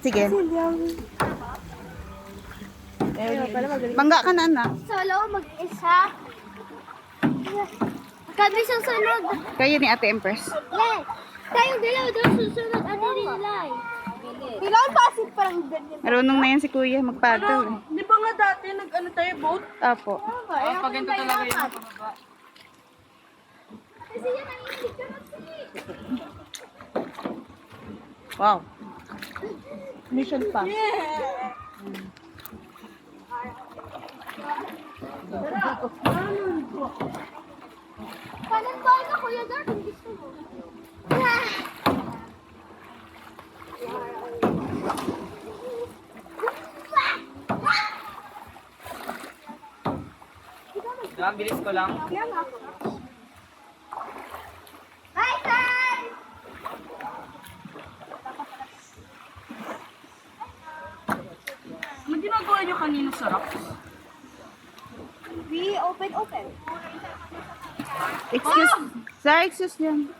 Sige. Bangga ka na, anak. Solo, mag-isa. Kami susunod. Kayo ni Ate Empress. Yes. Tayong dalawa daw susunod. Ano nila eh. Bilang pasit parang ganyan. Marunong na yan si Kuya magpaddle. Eh. Di ba nga dati nag-ano tayo boat? Apo. Pag ganito talaga yun. Kasi yan ang picture ng Wow. Mission pa. Kanan ba ka, Kuya Dart? Ang gusto mo. Ang bilis ko lang. Bye, sir! Ano ginagawa niyo kanina sa rocks? We open. Excuse. Sir, excuse yan.